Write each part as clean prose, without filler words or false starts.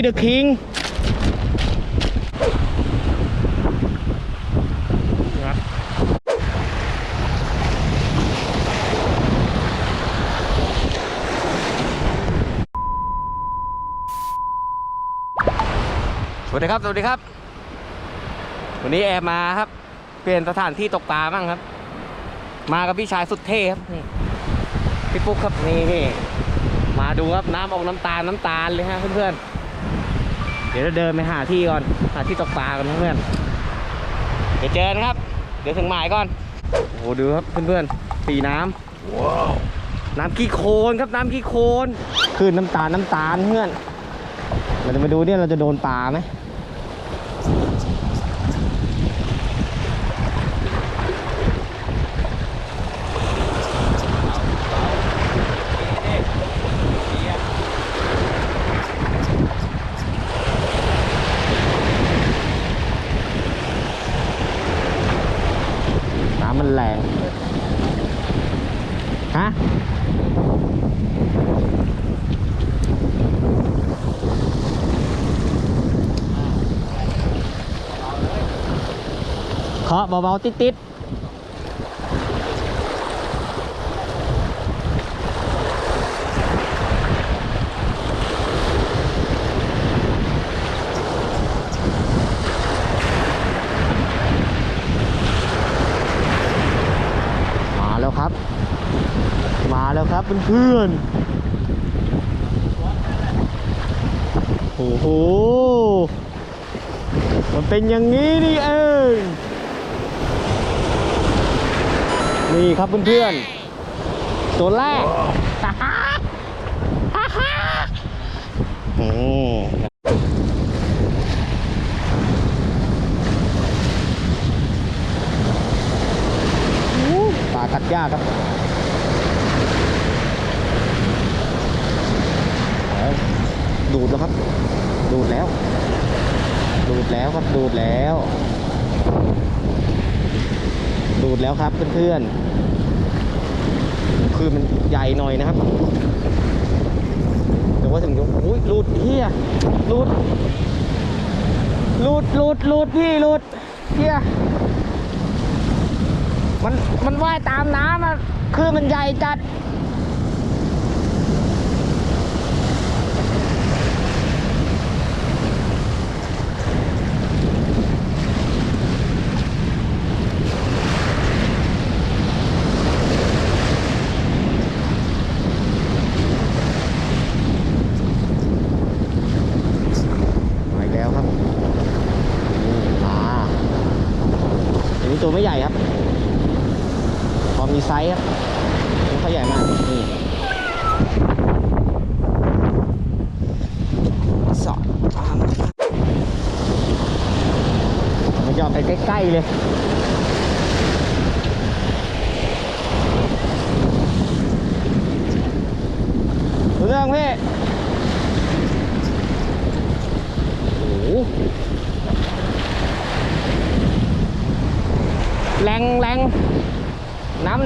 เดอะคิงสวัสดีครับ สวัสดีครับ วันนี้แอร์มาครับเปลี่ยนสถานที่ตกปลาบ้างครับมากับพี่ชายสุดเท่ครับนี่พี่ปุ๊กครับนี่มาดูครับน้ำออกน้ำตาลเลยฮะเพื่อนๆเดี๋ยวเราเดินไปหาที่ก่อนหาที่ตกปลากันเพื่อนๆเดี๋ยวเจอกันครับเดี๋ยวถึงหมายก่อนโอ้ดูครับเพื่อนๆสีน้ำว้าวน้ำขี้โคลนครับน้ำขี้โคลนขึ้นน้ำตาลเพื่อนเราจะมาดูเนี่ยเราจะโดนปลาไหมมันแรงฮะเคาะเบาๆติดมาแล้วครับเพื่อนๆโอ้โหมันเป็นอย่างนี้นี่เองนี่ครับเพื่อนๆตัวแรกปลากัดยากครับดูดแล้วครับดูดแล้วครับดูดแล้วครับเพื่อนๆคือมันใหญ่หน่อยนะครับแต่ว่าถึงโอ้ยหลุดเฮียหลุดพี่หลุดเฮียมันว่ายตามน้ำอ่ะคือมันใหญ่จัดตัวไม่ใหญ่ครับพอมีไซส์ครับไม่ค่อยใหญ่มากนี่สอดมันย่อไปใกล้ๆเลยเรื่องพี่โอ้โห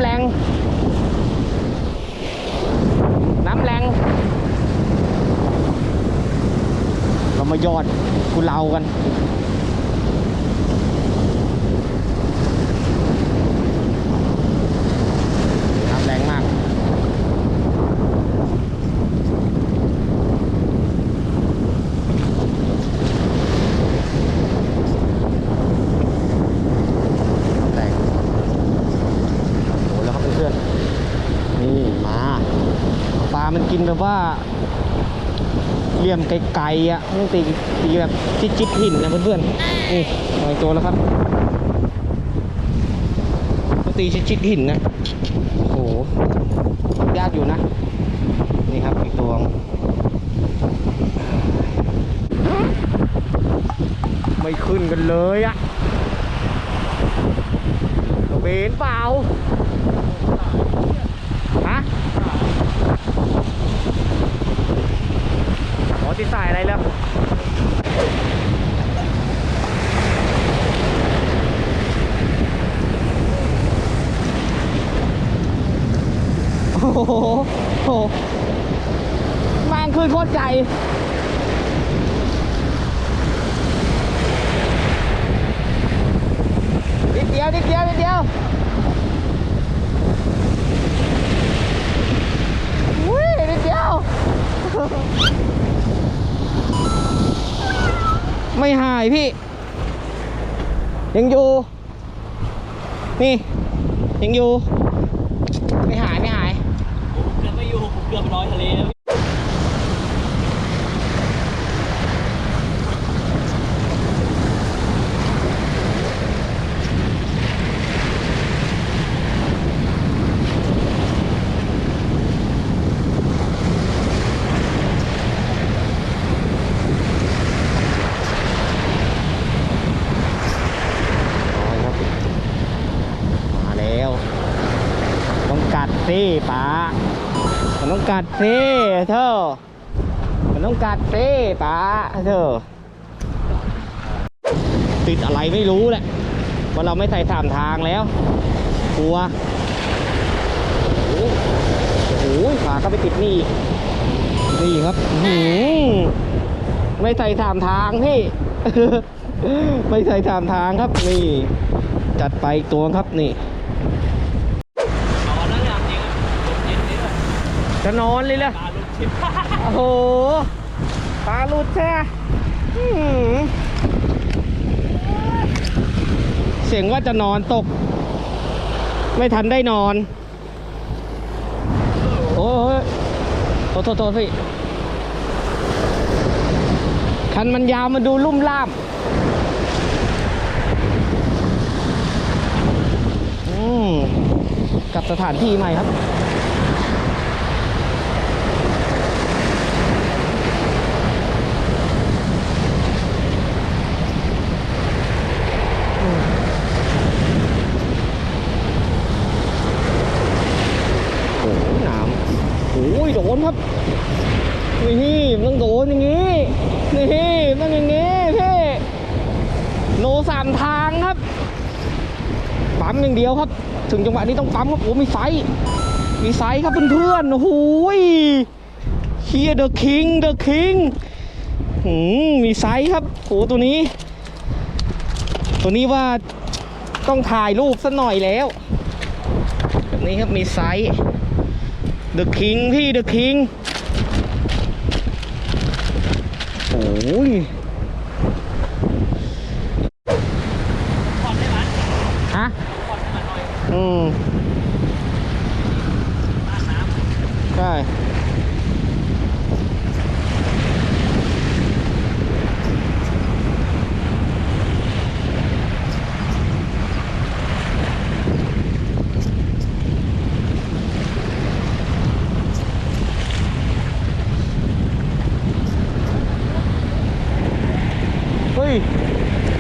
แรงน้ำแรงเรามายอดกุเลากันน้ำแรงมากมันกินแบบว่าเหลี่ยมไกลๆอ่ะต้องตีแบบจิตหินนะเพื่อนๆนี่ลอยตัวแล้วครับต้องตีจิตหินนะโอ้โหยากอยู่นะนี่ครับอีกตัวไม่ขึ้นกันเลยอ่ะเบนเปล่าฮะที่ใส่อะไรแล้วโอ้โหแม่งขึ้นโคตรไกล เดียวนิดเดียวนิดเดียวอุ้ยนิดเดียวไม่หายพี่ยังอยู่นี่ยังอยู่ไม่หายไม่หายผมเกือบไม่อยู่ผมเกือบไปลอยทะเลแล้วสิป๋ามันต้องกัดสิเธอมันต้องกัดสิป๋าเธอติดอะไรไม่รู้แหละว่าเราไม่ใส่สามทางแล้วกลัวโอ้โหขาก็ไปติดนี่นี่ครับไม่ใส่สามทางพี่ ไม่ใส่สามทางครับนี่จัดไปตัวครับนี่จะนอนเลยล่ะโอ้โหปลาหลุดแช่เสียงว่าจะนอนตกไม่ทันได้นอนโอ้ยโทษพี่คันมันยาวมันดูลุ่มล่ามกับสถานที่ใหม่ครับโดนครับนี่มันต้องโดนอย่างนี้นี่มันอย่างนี้พี่โลสามทางครับปั๊มอย่างเดียวครับถึงจังหวะนี้ต้องปั๊มครับโอ้มีไซส์ครับเพื่อนๆโอ้โหเฮียเดอะคิงมีไซส์ครับโอ้ตัวนี้ว่าต้องถ่ายรูปสักหน่อยแล้วแบบนี้ครับมีไซส์The King พี่ The King โอ้ยผ่อนได้ไหมฮะผ่อนได้ไหมหน่อยใช่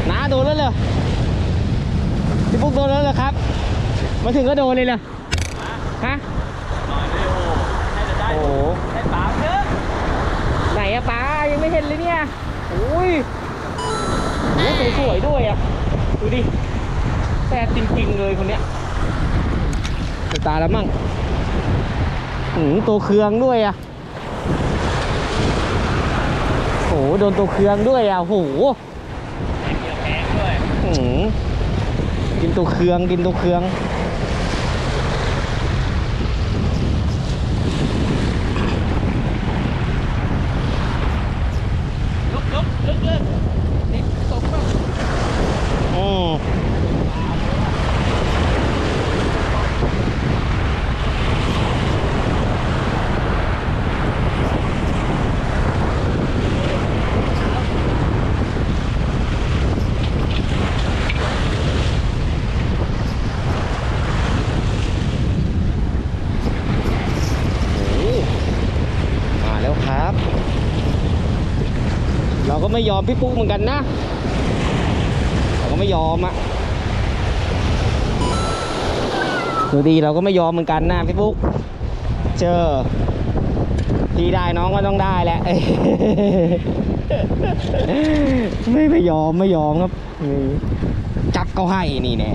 น้าโดนแล้วเหรอพี่ปุ๊กโดนแล้วเหรอครับมาถึงก็โดนเลยเหรอฮะโอ้โหได้ปลาเยอะไหนอะปลายังไม่เห็นเลยเนี่ยโอ้ยสวยด้วยอะดูดิแซ่บจริงๆเลยคนเนี้ยตายแล้วมั่งตัวเครื่องด้วยอะโอ้โดนตัวเครื่องด้วยอะโหกินตัวเครื่องลุกลึกนี่ตกป่ะเราก็ไม่ยอมพี่ปุ๊กเหมือนกันนะเราก็ไม่ยอมอะดูดีเราก็ไม่ยอมเหมือนกันนะพี่ปุ๊กเจอพี่ได้น้องก็ต้องได้แหละไม่ยอมครับจับก็ให้นี่แน่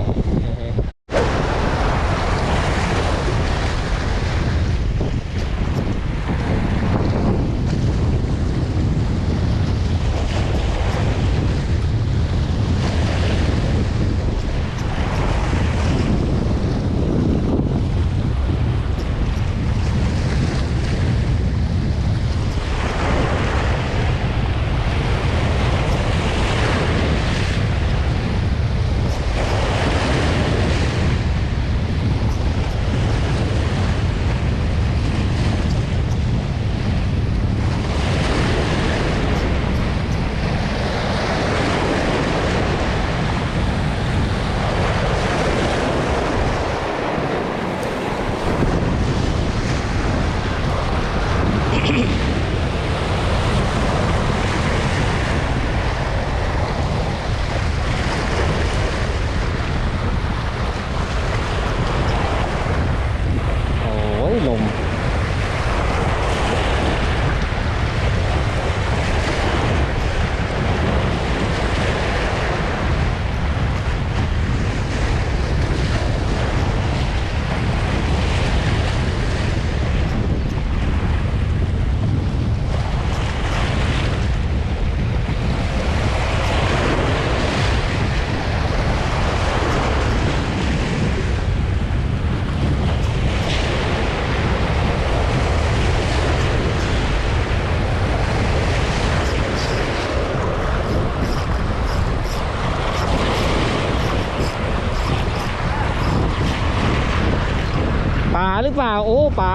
รือเปล่าโอ้ป๋า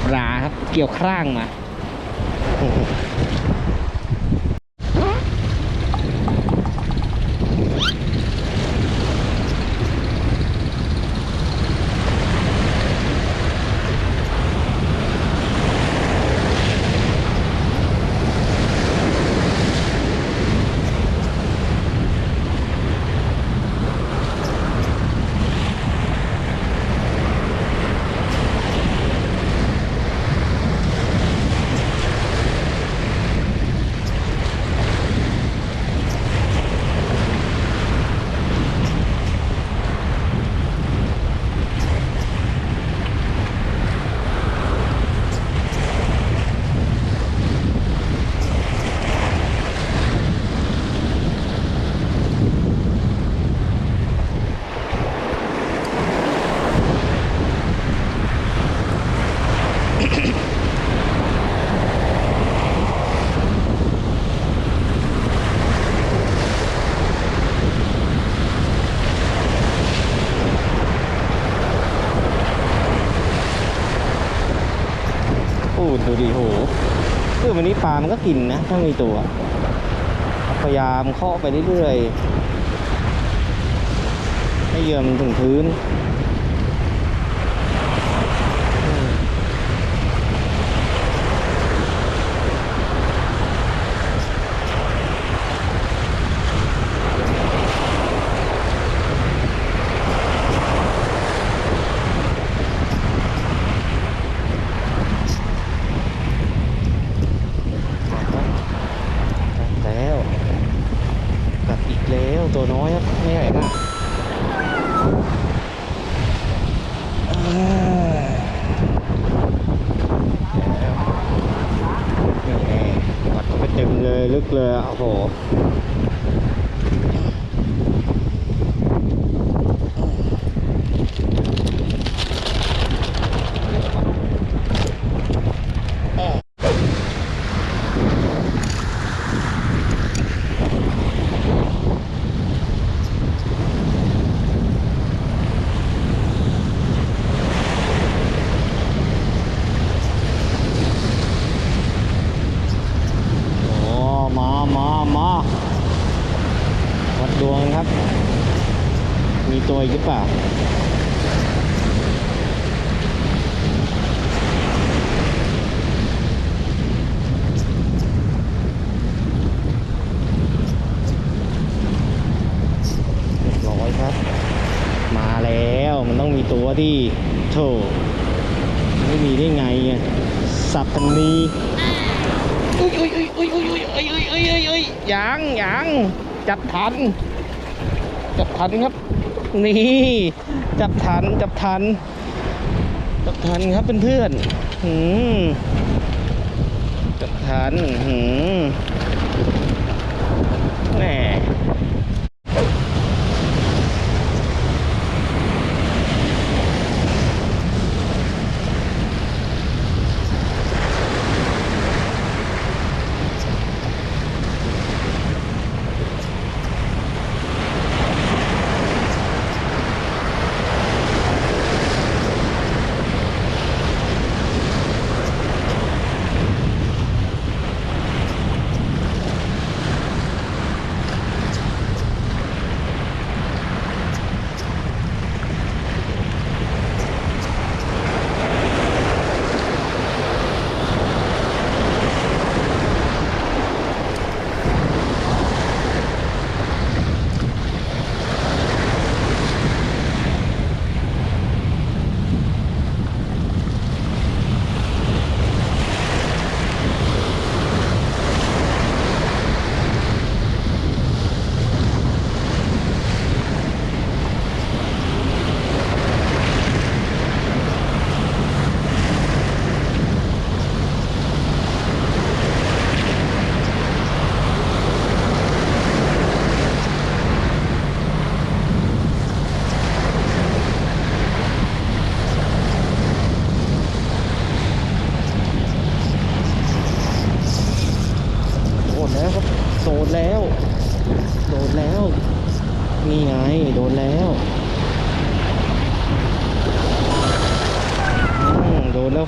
ปลาครับเกี่ยวคร่างมาดูดิโหคือวันนี้ปลามันก็กินนะถ้ามีตัวพยายามเคาะไปเรื่อยๆให้เหยื่อมันถึงพื้นตัวน้อยครับไม่ใหญ่มากวัดไปเต็มเลยลึกเลยโอ้โหมาวัดดวงครับมีตัวอีกหรือเปล่า100ครับมาแล้วมันต้องมีตัวที่โธ่ไม่มีได้ไงอ่ะสับกันมีอุ้ยยังจับทันครับนี่จับทันครับเพื่อนๆจับทันแหม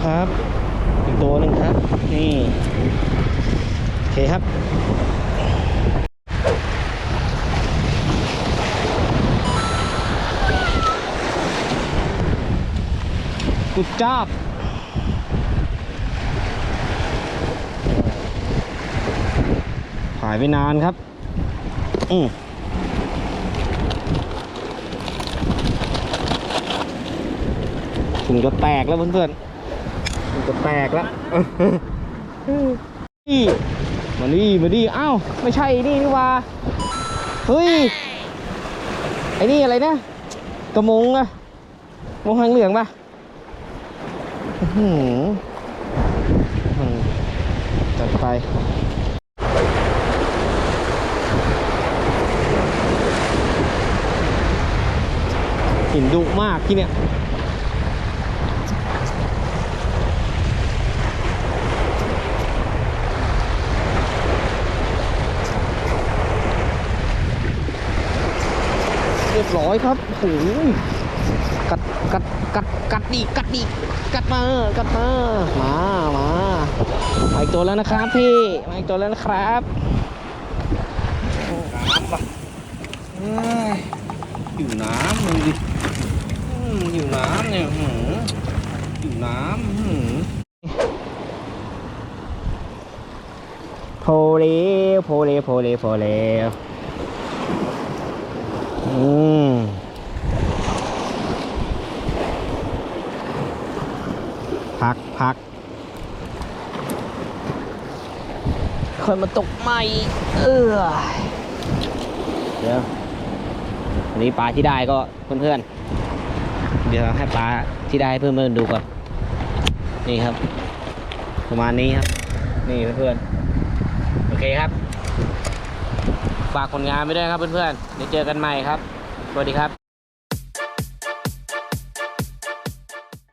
ครับ อีกตัวหนึ่งครับ นี่โอเคครับกุดจับหายไปนานครับถุงจะแตกแล้วเพื่อนๆถุงจะแตกแล้ว นี่มาดิอ้าวไม่ใช่นี่นี่ว่าเฮ้ยไอ้นี่อะไรนะกระมงอะมงหางเหลืองปะจัดไปหินดุมากที่เนี่ยเรียบร้อยครับโอ้ยกัดดิมาอีกตัวแล้วนะครับพี่มาอีกตัวแล้วนะครับอยู่น้ำมึงดิอยู่น้ำเนี่ยอยู่น้ำโพเลพักคนมาตกใหม่เดี๋ยวอันนี้ปลาที่ได้ก็เพื่อนๆเดี๋ยวให้ปลาที่ได้เพื่อนๆดูก่อนนี่ครับประมาณนี้ครับนี่เพื่อนๆโอเคครับฝากผลงานไปด้วยครับเพื่อนๆเดี๋ยวเจอกันใหม่ครับสวัสดีครับ